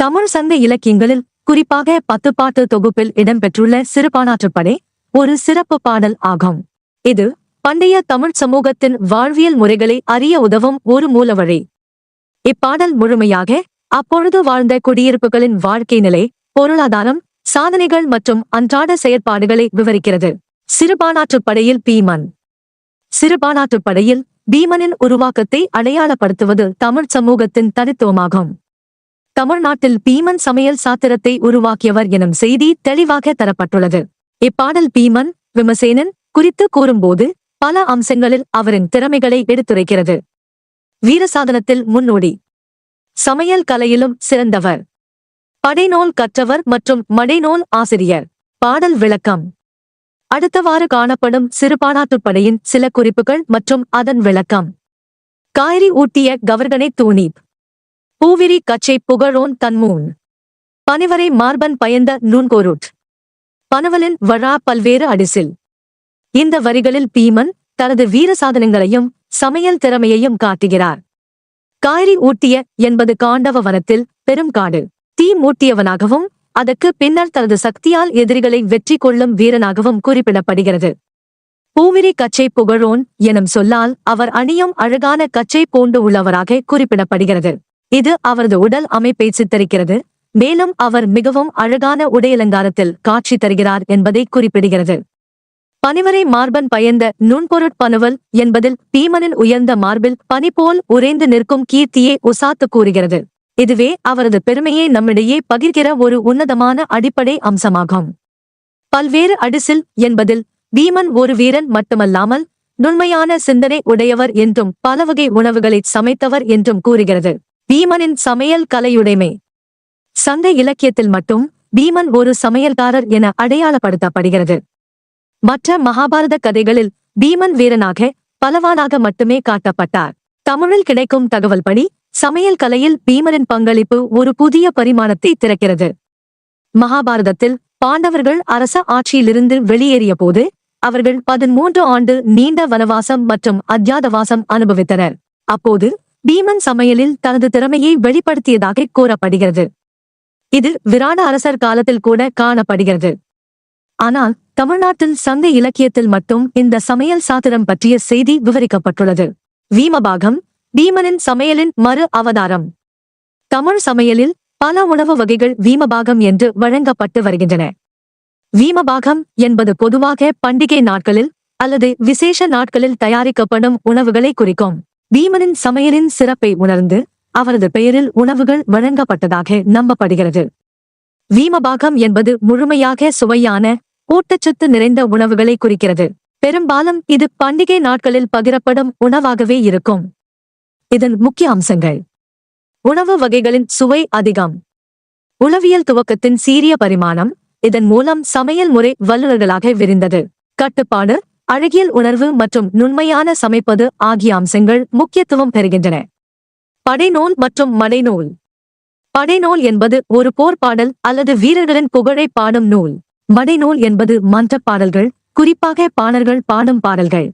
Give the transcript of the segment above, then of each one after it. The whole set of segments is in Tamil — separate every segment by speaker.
Speaker 1: தமிழ் சங்க இலக்கியங்களில் குறிப்பாக 10 பாட்டு தொகுப்பில் இடம்பெற்றுள்ள சிறுபானாற்றுப்படை ஒரு சிறப்பு பாடல் ஆகும். இது பண்டைய தமிழ் சமூகத்தின் வாழ்வியல் முறைகளை அறிய உதவும் ஒரு மூலவழி. இப்பாடல் முழுமையாக அப்பொழுது வாழ்ந்த குடியிருப்புகளின் வாழ்க்கை நிலை, பொருளாதாரம், சாதனைகள் மற்றும் அன்றாட செயற்பாடுகளை விவரிக்கிறது. சிறுபானாற்றுப்படையில் பீமன். சிறுபானாற்றுப்படையில் பீமனின் உருவாக்கத்தை அடையாளப்படுத்துவது தமிழ் சமூகத்தின் தனித்துவமாகும். தமிழ்நாட்டில் பீமன் சமையல் சாத்திரத்தை உருவாக்கியவர் எனும் செய்தி தெளிவாக தரப்பட்டுள்ளது. இப்பாடல் பீமன் விமசேனன் குறித்து கூறும்போது பல அம்சங்களில் அவரின் திறமைகளை எடுத்துரைக்கிறது. வீரசாதனத்தில் முன்னோடி, சமையல் கலையிலும் சிறந்தவர், படைநூல் கற்றவர் மற்றும் மடைநூல் ஆசிரியர். பாடல் விளக்கம். அடுத்தவாறு காணப்படும் சிறுபானாற்றுப்படையின் சில குறிப்புகள் மற்றும் அதன் விளக்கம். காய்ரி ஊட்டிய கவர்கனை தூணீப், பூவிரி கச்சை புகழோன் தன்மூன், பனிவரை மார்பன் பயந்த நூன்கோருட், பனவலின் வழா பல்வேறு அடிசில். இந்த வரிகளில் பீமன் தனது வீர சாதனங்களையும் சமையல் திறமையையும் காட்டுகிறார். காய்ரி ஊட்டிய என்பது காண்டவ வனத்தில் பெரும் காடு. தீ மூட்டியவனாகவும் அதற்கு பின்னர் தனது சக்தியால் எதிரிகளை வெற்றி கொள்ளும் வீரனாகவும் குறிப்பிடப்படுகிறது. பூவிரி கச்சை புகழோன் எனும் சொல்லால் அவர் அணியும் அழகான கச்சை போன்று உள்ளவராக குறிப்பிடப்படுகிறது. இது அவரது உடல் அமைப்பை சித்தரிக்கிறது, மேலும் அவர் மிகவும் அழகான உடையலங்காரத்தில் காட்சி தருகிறார் என்பதை குறிப்பிடுகிறது. பனிவரை மார்பன் பயந்த நுண்பொருட் பனுவல் என்பதில் பீமனின் உயர்ந்த மார்பில் பனி போல் உறைந்து நிற்கும் கீர்த்தியை உசாத்து கூறுகிறது. இதுவே அவரது பெருமையை நம்மிடையே பகிர்கிற ஒரு உன்னதமான அடிப்படை அம்சமாகும். பல்வேறு அடிசில் என்பதில் பீமன் ஒரு வீரன் மட்டுமல்லாமல் நுண்மையான சிந்தனை உடையவர் என்றும் பலவகை உணவுகளை சமைத்தவர் என்றும் கூறுகிறது. பீமனின் சமையல் கலையுடைமை. சங்க இலக்கியத்தில் மட்டும் பீமன் ஒரு சமையல்காரர் என அடையாளப்படுத்தப்படுகிறது. மற்ற மகாபாரத கதைகளில் பீமன் வீரனாக பலவானாக மட்டுமே காட்டப்பட்டார். தமிழில் கிடைக்கும் தகவல் படி சமையல் கலையில் பீமனின் பங்களிப்பு ஒரு புதிய பரிமாணத்தை திறக்கிறது. மகாபாரதத்தில் பாண்டவர்கள் அரச ஆட்சியிலிருந்து வெளியேறிய போது அவர்கள் 13 ஆண்டு நீண்ட வனவாசம் மற்றும் அஜ்ஞாதவாசம் அனுபவித்தனர். அப்போது பீமன் சமையலில் தனது திறமையை வெளிப்படுத்தியதாக கூறப்படுகிறது. இது விராட அரசர் காலத்தில் கூட காணப்படுகிறது. ஆனால் தமிழ்நாட்டில் சங்க இலக்கியத்தில் மட்டும் இந்த சமையல் சாத்திரம் பற்றிய செய்தி விவரிக்கப்பட்டுள்ளது. வீமபாகம் பீமனின் சமையலின் மறு அவதாரம். தமிழ் சமையலில் பல உணவு வகைகள் வீமபாகம் என்று வழங்கப்பட்டு வருகின்றன. வீமபாகம் என்பது பொதுவாக பண்டிகை நாட்களில் அல்லது விசேஷ நாட்களில் தயாரிக்கப்படும் உணவுகளை குறிக்கும். பீமனின் சமையலின் சிறப்பை உணர்ந்து அவரது பெயரில் உணவுகள் வழங்கப்பட்டதாக நம்பப்படுகிறது. வீமபாகம் என்பது முழுமையாக சுவையான ஊட்டச்சத்து நிறைந்த உணவுகளை குறிக்கிறது. பெரும்பாலும் இது பண்டிகை நாட்களில் பகிரப்படும் உணவாகவே இருக்கும். இதன் முக்கிய அம்சங்கள். உணவு வகைகளின் சுவை அதிகம். உளவியல் துவக்கத்தின் சீரிய பரிமாணம். இதன் மூலம் சமையல் முறை வல்லுநர்களாக விரிந்தது. கட்டுப்பாடு, அழகியல் உணர்வு மற்றும் நுண்மையான சமைப்பது ஆகிய அம்சங்கள் முக்கியத்துவம் பெறுகின்றன. படைநூல் மற்றும் மடைநூல். படைநூல் என்பது ஒரு போர் பாடல் அல்லது வீரர்களின் புகழை பாடும் நூல். மடைநூல் என்பது மன்றப் பாடல்கள், குறிப்பாக பாணர்கள் பாடும் பாடல்கள்.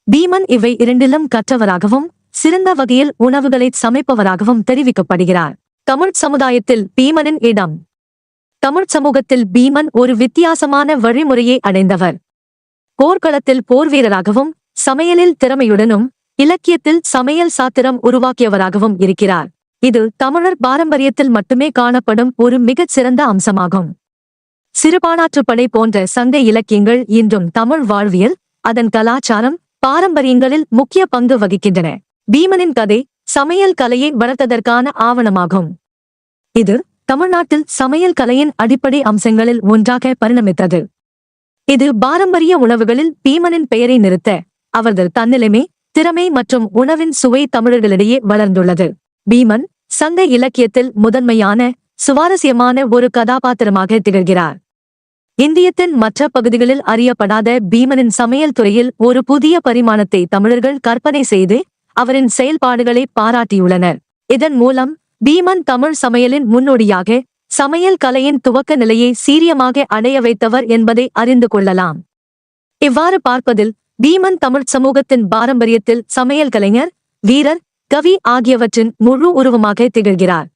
Speaker 1: பீமன் இவை இரண்டிலும் கற்றவராகவும் சிறந்த வகையில் உணவுகளை சமைப்பவராகவும் தெரிவிக்கப்படுகிறார். தமிழ் சமுதாயத்தில் பீமனின் இடம். தமிழ் சமூகத்தில் பீமன் ஒரு வித்தியாசமான வழிமுறையை அடைந்தவர். போர்க்களத்தில் போர்வீரராகவும் சமையலில் திறமையுடனும் இலக்கியத்தில் சமையல் சாத்திரம் உருவாக்கியவராகவும் இருக்கிறார். இது தமிழர் பாரம்பரியத்தில் மட்டுமே காணப்படும் ஒரு மிகச் சிறந்த அம்சமாகும். சிறுபானாற்றுப்படை போன்ற சங்க இலக்கியங்கள் இன்றும் தமிழ் வாழ்வியல், அதன் கலாச்சாரம், பாரம்பரியங்களில் முக்கிய பங்கு வகிக்கின்றன. பீமனின் கதை சமையல் கலையை வளர்த்ததற்கான ஆவணமாகும். இது தமிழ்நாட்டில் சமையல் கலையின் அடிப்படை அம்சங்களில் ஒன்றாக பரிணமித்தது. இது பாரம்பரிய உணவுகளில் பீமனின் பெயரை நிறுத்த அவரது தன்னிலைமை, திறமை மற்றும் உணவின் சுவை தமிழர்களிடையே வளர்ந்துள்ளது. பீமன் சங்க இலக்கியத்தில் முதன்மையான சுவாரஸ்யமான ஒரு கதாபாத்திரமாக திகழ்கிறார். இந்தியத்தின் மற்ற பகுதிகளில் அறியப்படாத பீமனின் சமையல் துறையில் ஒரு புதிய பரிமாணத்தை தமிழர்கள் கற்பனை செய்து அவரின் செயல்பாடுகளை பாராட்டியுள்ளனர். இதன் மூலம் பீமன் தமிழ் சமையலின் முன்னோடியாக சமையல் கலையின் துவக்க நிலையை சீரியமாக அடைய வைத்தவர் என்பதை அறிந்து கொள்ளலாம். இவ்வாறு பார்ப்பதில் பீமன் தமிழ் சமூகத்தின் பாரம்பரியத்தில் சமையல் கலைஞர், வீரர், கவி ஆகியவற்றின் முழு உருவமாக திகழ்கிறார்.